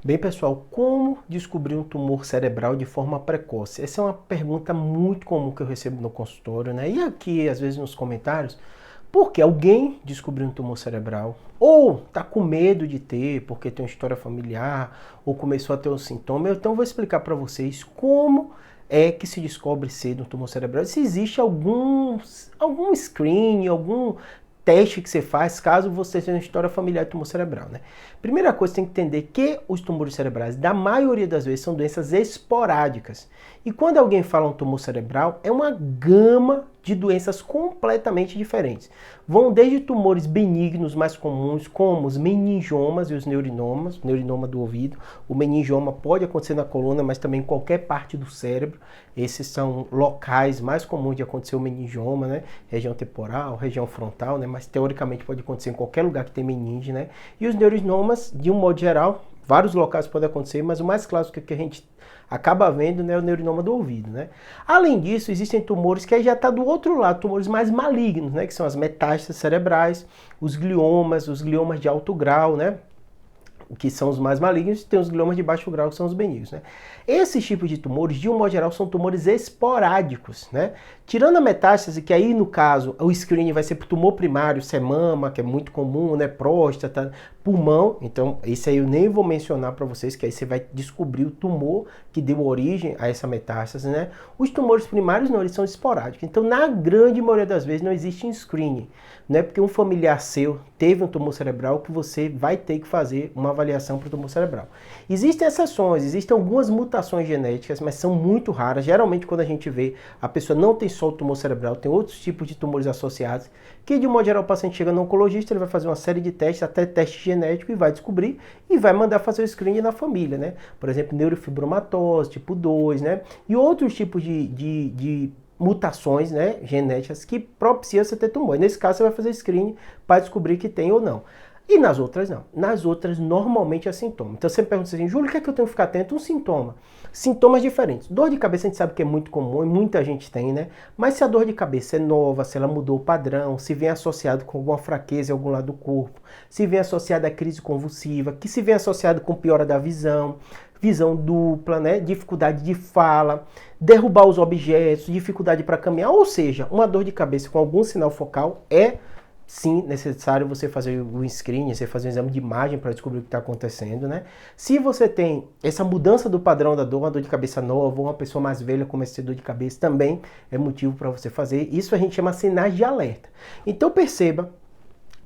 Bem, pessoal, como descobrir um tumor cerebral de forma precoce? Essa é uma pergunta muito comum que eu recebo no consultório, né? E aqui, às vezes, nos comentários, porque alguém descobriu um tumor cerebral, ou tá com medo de ter, porque tem uma história familiar, ou começou a ter um sintoma. Então, eu vou explicar para vocês como é que se descobre cedo um tumor cerebral. Se existe algum screen, algum teste que você faz caso você tenha uma história familiar de tumor cerebral, né? Primeira coisa, tem que entender que os tumores cerebrais, da maioria das vezes, são doenças esporádicas. E quando alguém fala um tumor cerebral, é uma gama de doenças completamente diferentes. Vão desde tumores benignos mais comuns, como os meningiomas e os neurinomas, neurinoma do ouvido. O meningioma pode acontecer na coluna, mas também em qualquer parte do cérebro. Esses são locais mais comuns de acontecer o meningioma, né? Região temporal, região frontal, né? Mas teoricamente pode acontecer em qualquer lugar que tem meninge, né? E os neurinomas, de um modo geral, vários locais podem acontecer, mas o mais clássico que a gente acaba vendo, né, é o neurinoma do ouvido, né? Além disso, existem tumores que aí já está do outro lado, tumores mais malignos, né, que são as metástases cerebrais, os gliomas de alto grau, né, que são os mais malignos, e tem os gliomas de baixo grau, que são os benignos, né? Esses tipos de tumores, de um modo geral, são tumores esporádicos, né? Tirando a metástase, que aí, no caso, o screening vai ser para o tumor primário, se é mama, que é muito comum, né? Próstata, pulmão. Então, esse aí eu nem vou mencionar para vocês, que aí você vai descobrir o tumor que deu origem a essa metástase, né? Os tumores primários não, eles são esporádicos. Então, na grande maioria das vezes, não existe um screening. Não é porque um familiar seu teve um tumor cerebral que você vai ter que fazer uma avaliação para o tumor cerebral. Existem exceções, existem algumas mutações genéticas, mas são muito raras. Geralmente, quando a gente vê, a pessoa não tem só o tumor cerebral, tem outros tipos de tumores associados, que de modo geral o paciente chega no oncologista, ele vai fazer uma série de testes, até teste genético, e vai descobrir e vai mandar fazer o screening na família, né? Por exemplo, neurofibromatose, tipo 2, né? E outros tipos de mutações, né, genéticas que propiciam você ter tumor. E nesse caso, você vai fazer screening para descobrir que tem ou não. E nas outras, não. Nas outras, normalmente é sintoma. Então, você pergunta assim, Júlio, o que é que eu tenho que ficar atento? Um sintoma. Sintomas diferentes. Dor de cabeça a gente sabe que é muito comum e muita gente tem, né? Mas se a dor de cabeça é nova, se ela mudou o padrão, se vem associado com alguma fraqueza em algum lado do corpo, se vem associada a crise convulsiva, que se vem associado com piora da visão dupla, né? Dificuldade de fala, derrubar os objetos, dificuldade para caminhar, ou seja, uma dor de cabeça com algum sinal focal é sim necessário você fazer o screening, você fazer um exame de imagem para descobrir o que está acontecendo, né? Se você tem essa mudança do padrão da dor, uma dor de cabeça nova, ou uma pessoa mais velha começa a ter dor de cabeça, também é motivo para você fazer. Isso a gente chama sinais de alerta. Então perceba,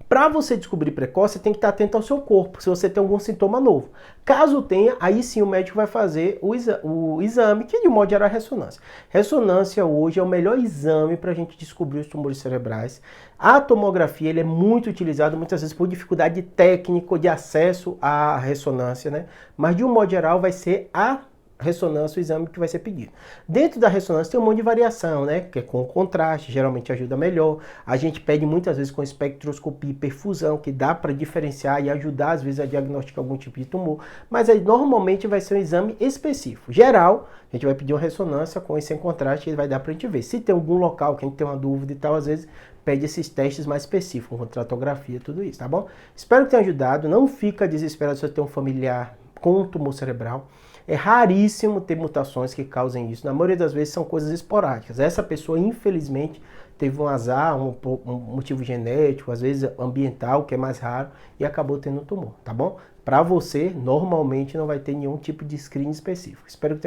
para você descobrir precoce, você tem que estar atento ao seu corpo, se você tem algum sintoma novo. Caso tenha, aí sim o médico vai fazer o exame, que de modo geral é a ressonância. Ressonância hoje é o melhor exame para a gente descobrir os tumores cerebrais. A tomografia ele é muito utilizado muitas vezes por dificuldade técnica de acesso à ressonância, né? Mas de um modo geral vai ser a ressonância, o exame que vai ser pedido. Dentro da ressonância tem um monte de variação, né? Que é com contraste, geralmente ajuda melhor. A gente pede muitas vezes com espectroscopia e perfusão, que dá para diferenciar e ajudar às vezes a diagnosticar algum tipo de tumor. Mas aí normalmente vai ser um exame específico. Geral, a gente vai pedir uma ressonância com esse sem contraste e vai dar para a gente ver. Se tem algum local que a gente tem uma dúvida e tal, às vezes pede esses testes mais específicos, com tratografia, tudo isso, tá bom? Espero que tenha ajudado. Não fica desesperado se você tem um familiar com um tumor cerebral. É raríssimo ter mutações que causem isso. Na maioria das vezes são coisas esporádicas. Essa pessoa, infelizmente, teve um azar, um motivo genético, às vezes ambiental, que é mais raro, e acabou tendo um tumor, tá bom? Para você, normalmente não vai ter nenhum tipo de screening específico. Espero que tenha